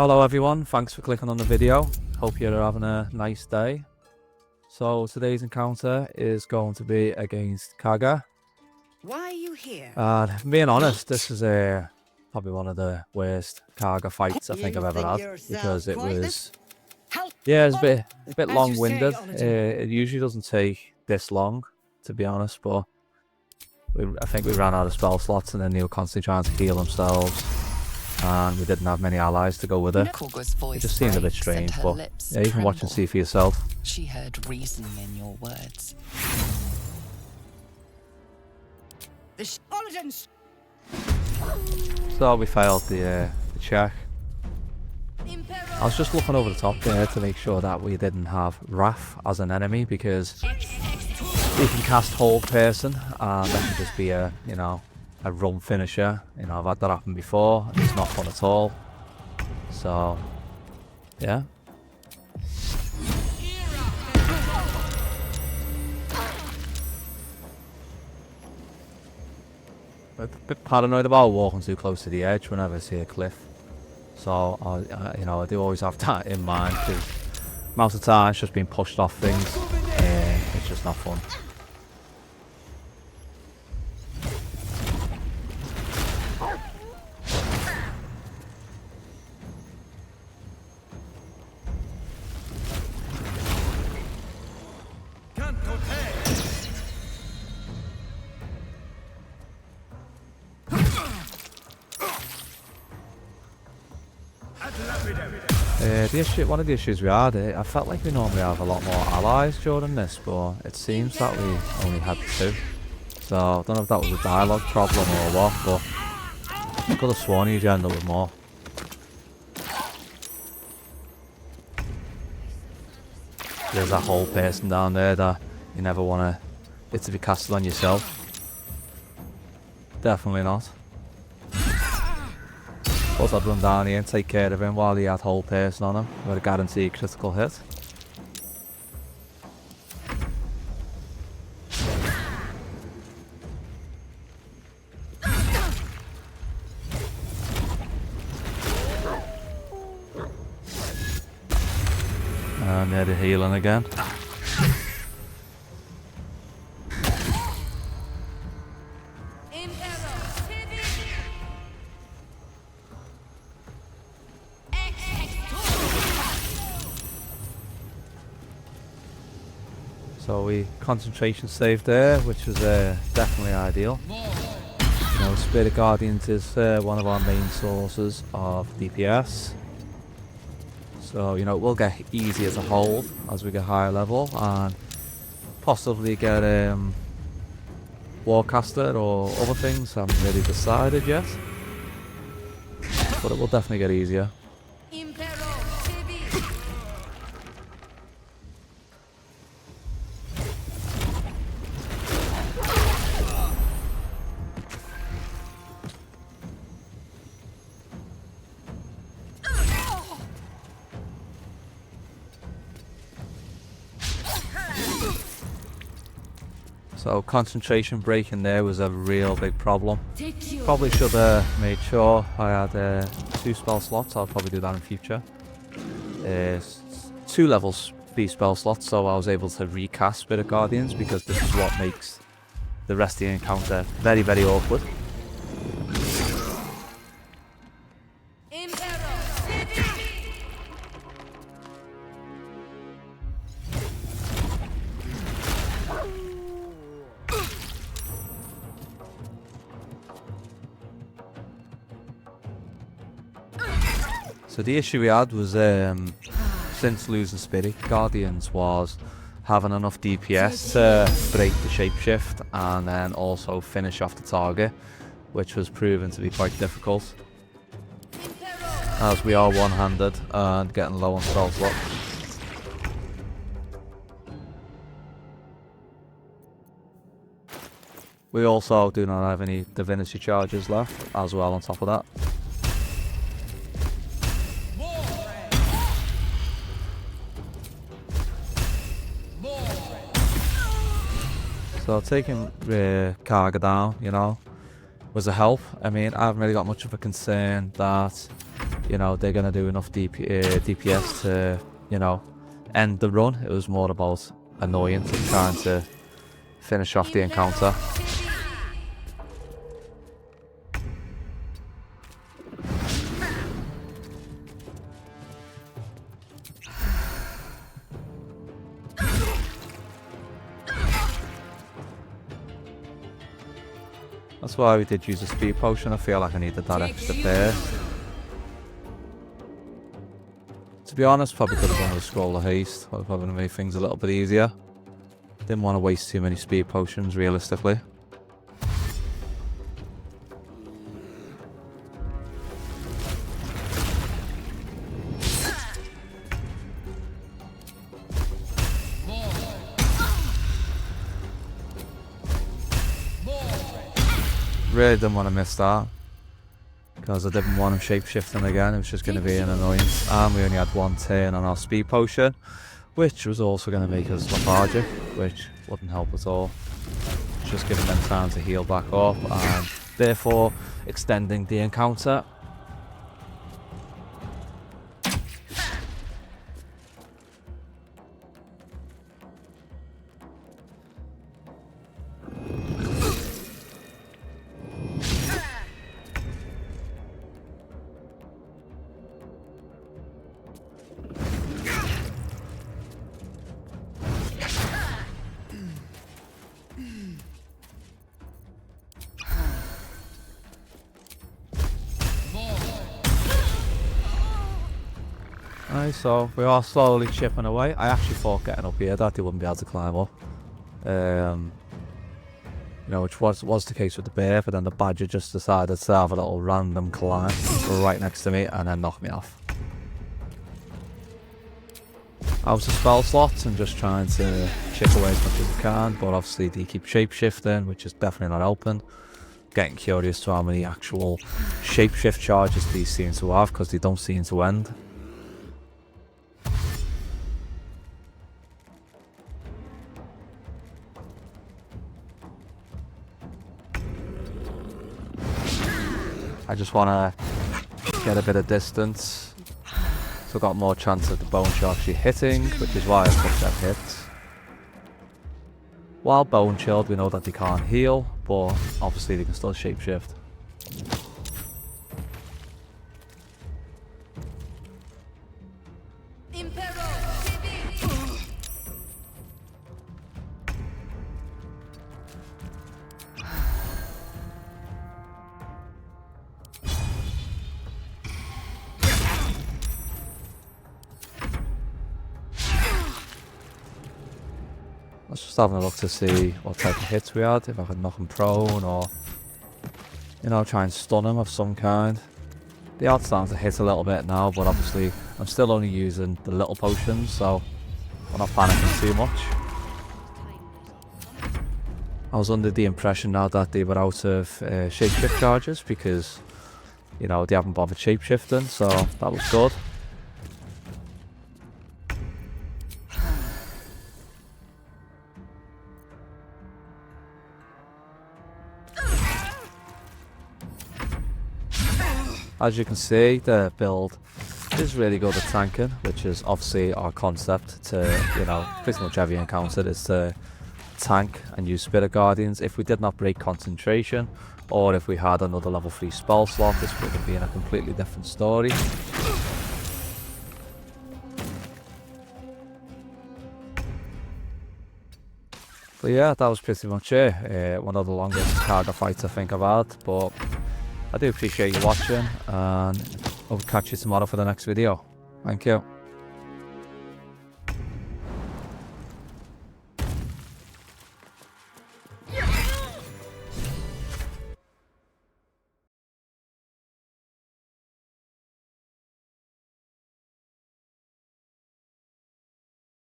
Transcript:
Hello everyone, thanks for clicking on the video. Hope you're having a nice day. So today's encounter is going to be against Khaga. Why are you here? Being honest, this is probably one of the worst Khaga fights I think I've ever had, because it was it's a bit long-winded. It usually doesn't take this long, to be honest, but I think we ran out of spell slots and then they were constantly trying to heal themselves. And we didn't have many allies to go with it. It just seemed a bit strange, but yeah, you can watch and see for yourself. She heard reason in your words. So we failed the check. I was just looking over the top there to make sure that we didn't have Wrath as an enemy, because you can cast Hold Person and that can just be a run finisher. I've had that happen before. It's not fun at all. So, yeah. I'm a bit paranoid about walking too close to the edge whenever I see a cliff. So, I do always have that in mind, because most of the time it's just being pushed off things. It's just not fun. One of the issues we had, I felt like we normally have a lot more allies during this, but it seems that we only had 2. So I don't know if that was a dialogue problem or what, but I could have sworn you'd end up with more. There's that whole person down there that you never want it to be casted on yourself. Definitely not. Plus I'd run down here and take care of him while he had Whole Person on him with a guaranteed critical hit. And they're healing again. So we concentration saved there, which was definitely ideal. Spirit Guardians is one of our main sources of DPS. So it will get easier to hold as we get higher level, and possibly get Warcaster or other things. I haven't really decided yet, but it will definitely get easier. So concentration breaking there was a real big problem. Probably should have made sure I had 2 spell slots. I'll probably do that in future. 2 levels B spell slots, so I was able to recast Spirit Guardians, because this is what makes the rest of the encounter very, very awkward. So the issue we had was, since losing Spirit Guardians, was having enough DPS to break the shapeshift and then also finish off the target, which was proven to be quite difficult, as we are one-handed and getting low on spell slot. We also do not have any divinity charges left as well on top of that. So taking Khaga down, was a help. I mean, I haven't really got much of a concern that you know, they're going to do enough DPS to, you know, end the run. It was more about annoyance and trying to finish off the encounter. That's why we did use a speed potion. I feel like I needed that extra burst. To be honest, probably could have done with a scroll of haste. Probably made things a little bit easier. Didn't want to waste too many speed potions, realistically. Really didn't want to miss that, because I didn't want him shapeshifting again. It was just going to be an annoyance, and we only had one turn on our speed potion, which was also going to make us lethargic, which wouldn't help at all. Just giving them time to heal back up, and therefore extending the encounter. Right, so we are slowly chipping away. I actually thought getting up here that they wouldn't be able to climb up. You know, which was the case with the bear, but then the badger just decided to have a little random climb right next to me and then knock me off. I was a spell slots and just trying to chip away as much as I can, but obviously they keep shapeshifting, which is definitely not helping. Getting curious to how many actual shapeshift charges these seem to have, because they don't seem to end. I just want to get a bit of distance, so I've got more chance of the bone chill actually hitting, which is why I took them hits. While bone chilled, we know that they can't heal, but obviously they can still shapeshift. Let's just have a look to see what type of hits we had, if I could knock him prone or, you know, try and stun him of some kind. They are starting to hit a little bit now, but obviously I'm still only using the little potions, so I'm not panicking too much. I was under the impression now that they were out of shapeshift charges because, you know, they haven't bothered shapeshifting, so that was good. As you can see, the build is really good at tanking, which is obviously our concept to, you know, pretty much every encounter is to tank and use Spirit Guardians. If we did not break concentration, or if we had another level 3 spell slot, this would have been a completely different story. But yeah, that was pretty much it. One of the longest Khaga fights I think I've had, but I do appreciate you watching, and I'll catch you tomorrow for the next video. Thank you.